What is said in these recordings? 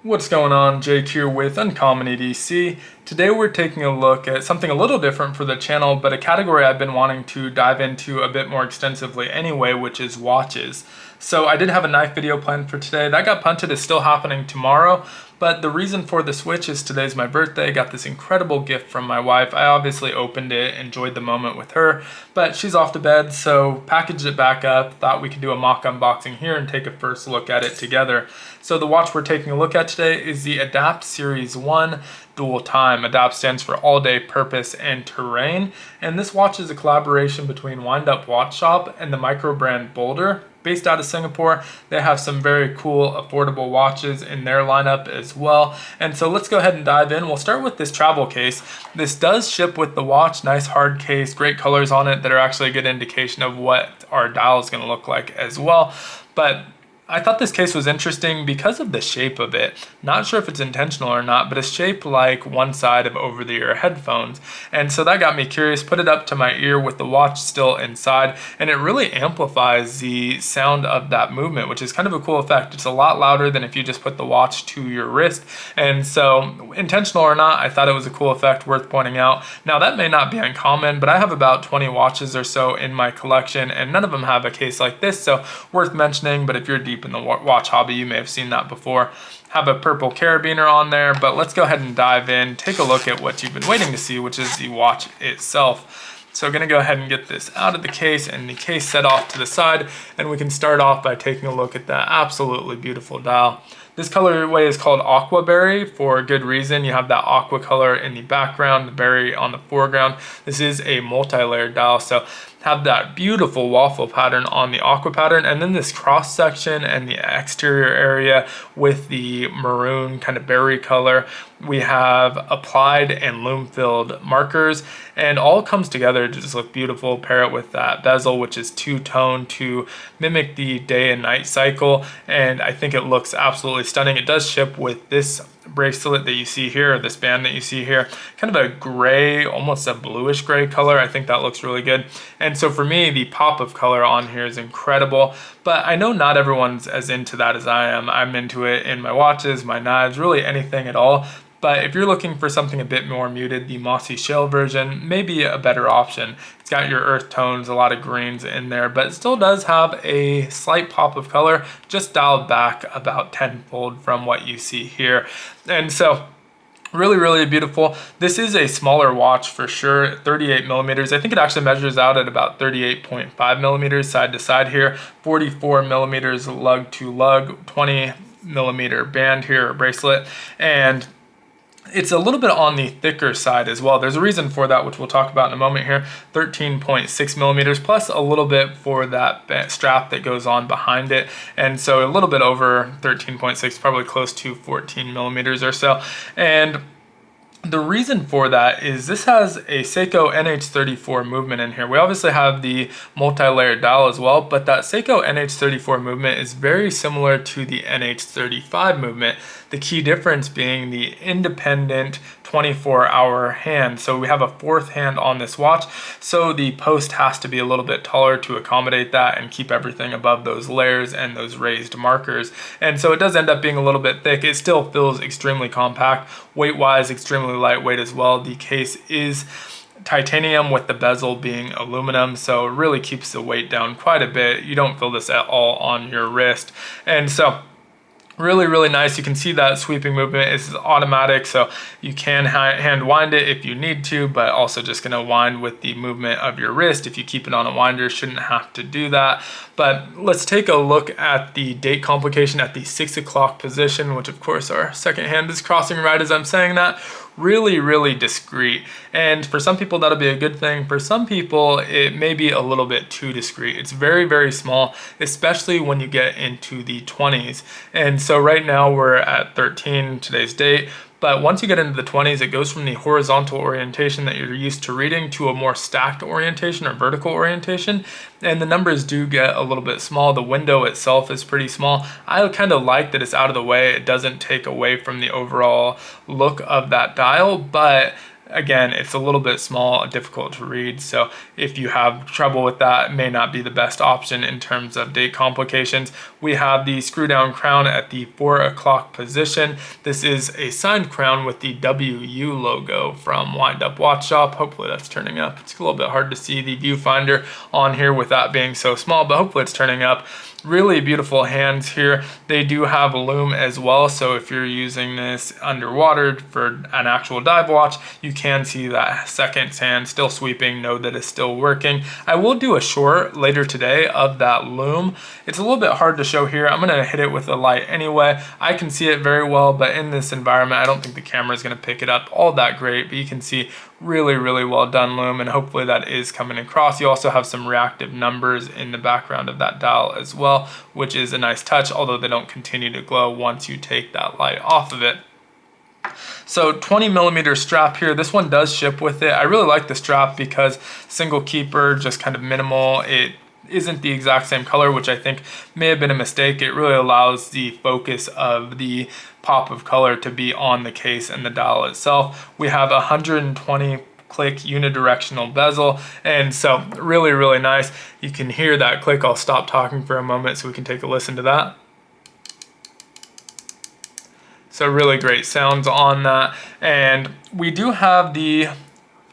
What's going on? Jake here with Uncommon EDC. Today we're taking a look at something a little different for the channel, but a category I've been wanting to dive into a bit more extensively anyway, which is watches. So I did have a knife video planned for today. That got punted. It's still happening tomorrow. But the reason for the switch is today's my birthday. I got this incredible gift from my wife. I obviously opened it, enjoyed the moment with her, but she's off to bed, so packaged it back up. Thought we could do a mock unboxing here and take a first look at it together. So the watch we're taking a look at today is the ADPT Series 1 Dual Time. ADPT stands for All Day Purpose and Terrain. And this watch is a collaboration between Wind Up Watch Shop and the Microbrand Boldr. Based out of Singapore. They have some very cool affordable watches in their lineup as well. And so let's go ahead and dive in. We'll start with this travel case. This does ship with the watch, nice hard case, great colors on it that are actually a good indication of what our dial is going to look like as well. But I thought this case was interesting because of the shape of it. Not sure if it's intentional or not, but it's shaped like one side of over-the-ear headphones. And so that got me curious, put it up to my ear with the watch still inside, and it really amplifies the sound of that movement, which is kind of a cool effect. It's a lot louder than if you just put the watch to your wrist. And so, intentional or not, I thought it was a cool effect worth pointing out. Now, that may not be uncommon, but I have about 20 watches or so in my collection, and none of them have a case like this, so worth mentioning. But if you're deep in the watch hobby, you may have seen that before. Have a purple carabiner on there, but let's go ahead and dive in, take a look at what you've been waiting to see, which is the watch itself. So I'm going to go ahead and get this out of the case and the case set off to the side, and we can start off by taking a look at that absolutely beautiful dial. This colorway is called Aqua Berry for good reason. You have that aqua color in the background, the berry on the foreground. This is a multi-layered dial, so have that beautiful waffle pattern on the aqua pattern, and then this cross section and the exterior area with the maroon kind of berry color. We have applied and lume filled markers, and all comes together to just look beautiful. Pair it with that bezel, which is two-tone to mimic the day and night cycle, and I think it looks absolutely stunning. It does ship with this bracelet that you see here, or this band that you see here, kind of a gray, almost a bluish gray color. I think that looks really good. And so for me, the pop of color on here is incredible, but I know not everyone's as into that as I am. I'm into it in my watches, my knives, really anything at all. But if you're looking for something a bit more muted, the Mossy Shale version may be a better option. It's got your earth tones, a lot of greens in there, but it still does have a slight pop of color, just dialed back about tenfold from what you see here. And so really beautiful. This is a smaller watch for sure, 38 millimeters. I think it actually measures out at about 38.5 millimeters side to side here, 44 millimeters lug to lug, 20 millimeter band here, or bracelet, and it's a little bit on the thicker side as well. There's a reason for that, which we'll talk about in a moment here. 13.6 millimeters plus a little bit for that strap that goes on behind it. And so a little bit over 13.6, probably close to 14 millimeters or so. And the reason for that is this has a Seiko NH34 movement in here. We obviously have the multi-layered dial as well, but that Seiko NH34 movement is very similar to the NH35 movement. The key difference being the independent 24-hour hand. So we have a fourth hand on this watch, so the post has to be a little bit taller to accommodate that and keep everything above those layers and those raised markers. And so it does end up being a little bit thick. It still feels extremely compact. Weight-wise, extremely lightweight as well. The case is titanium with the bezel being aluminum, so it really keeps the weight down quite a bit. You don't feel this at all on your wrist. And so really nice. You can see that sweeping movement is automatic, so you can hand wind it if you need to, but also just going to wind with the movement of your wrist. If you keep it on a winder, shouldn't have to do that. But let's take a look at the date complication at the 6 o'clock position, which of course our second hand is crossing right as I'm saying that. Really discreet, and for some people that'll be a good thing. For some people it may be a little bit too discreet. It's very small, especially when you get into the 20s. And so right now we're at 13, today's date. But once you get into the 20s, it goes from the horizontal orientation that you're used to reading to a more stacked orientation or vertical orientation. And the numbers do get a little bit small. The window itself is pretty small. I kind of like that it's out of the way. It doesn't take away from the overall look of that dial, but again, it's a little bit small, difficult to read, so if you have trouble with that, it may not be the best option in terms of date complications. We have the screw down crown at the 4 o'clock position. This is a signed crown with the WU logo from Wind Up Watch Shop. Hopefully that's turning up. It's a little bit hard to see the viewfinder on here with that being so small, but hopefully it's turning up. Really beautiful hands here. They do have a loom as well, so if you're using this underwater for an actual dive watch, you can see that second hand still sweeping, know that it's still working. I will do a short later today of that loom. It's a little bit hard to show here. I'm gonna hit it with a light anyway. I can see it very well, but in this environment, I don't think the camera is gonna pick it up all that great, but you can see really well done loom, and hopefully that is coming across. You also have some reactive numbers in the background of that dial as well, which is a nice touch, although they don't continue to glow once you take that light off of it. So 20mm strap here. This one does ship with it. I really like the strap because single keeper, just kind of minimal. It isn't the exact same color, which I think may have been a mistake. It really allows the focus of the pop of color to be on the case and the dial itself. We have 120 click unidirectional bezel, and so really nice. You can hear that click. I'll stop talking for a moment so we can take a listen to that. So really great sounds on that. And we do have the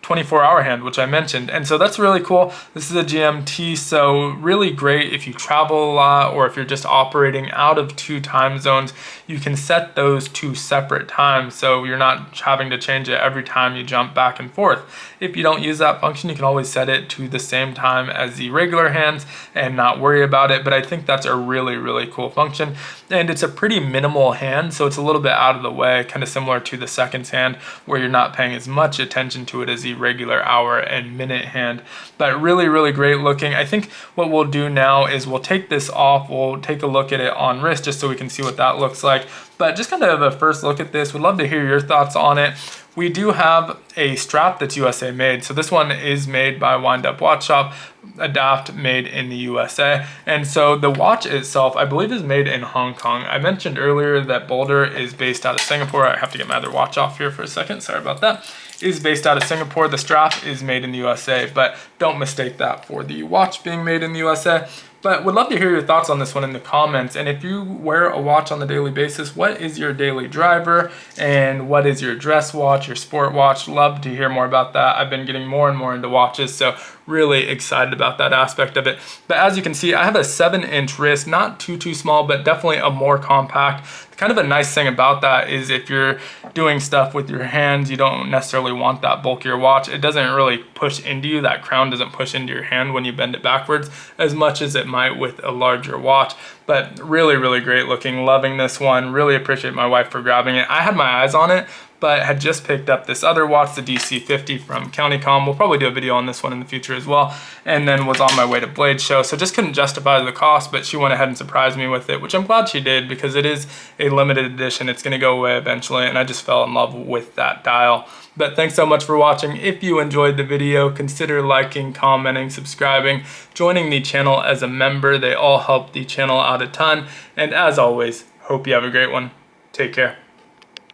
24-hour hand, which I mentioned, and so that's really cool. This is a GMT, so really great if you travel a lot or if you're just operating out of 2 time zones. You can set those to separate times, so you're not having to change it every time you jump back and forth. If you don't use that function, you can always set it to the same time as the regular hands and not worry about it, but I think that's a really cool function. And it's a pretty minimal hand, so it's a little bit out of the way, kind of similar to the seconds hand where you're not paying as much attention to it as the regular hour and minute hand, but really great looking. I think what we'll do now is we'll take this off, we'll take a look at it on wrist just so we can see what that looks like, but just kind of a first look at this. Would love to hear your thoughts on it. We do have a strap that's USA made, so this one is made by Wind Up Watch Shop, Adapt made in the USA, and so the watch itself I believe is made in Hong Kong. I mentioned earlier that Boldr is based out of Singapore. I have to get my other watch off here for a second, sorry about that. Is based out of Singapore. The strap is made in the USA, but don't mistake that for the watch being made in the USA. But would love to hear your thoughts on this one in the comments. And if you wear a watch on a daily basis, what is your daily driver and what is your dress watch, your sport watch? Love to hear more about that. I've been getting more and more into watches, so really excited about that aspect of it. But as you can see, I have a 7-inch wrist, not too small, but definitely a more compact. Kind of a nice thing about that is if you're doing stuff with your hands, you don't necessarily want that bulkier watch. It doesn't really push into you. That crown doesn't push into your hand when you bend it backwards as much as it might with a larger watch. But really great looking. Loving this one. Really appreciate my wife for grabbing it. I had my eyes on it, but had just picked up this other watch, the DC50 from CountyCom. We'll probably do a video on this one in the future as well. And then was on my way to Blade Show, so just couldn't justify the cost, but she went ahead and surprised me with it, which I'm glad she did because it is a limited edition. It's gonna go away eventually, and I just fell in love with that dial. But thanks so much for watching. If you enjoyed the video, consider liking, commenting, subscribing, joining the channel as a member. They all help the channel out a ton. And as always, hope you have a great one. Take care.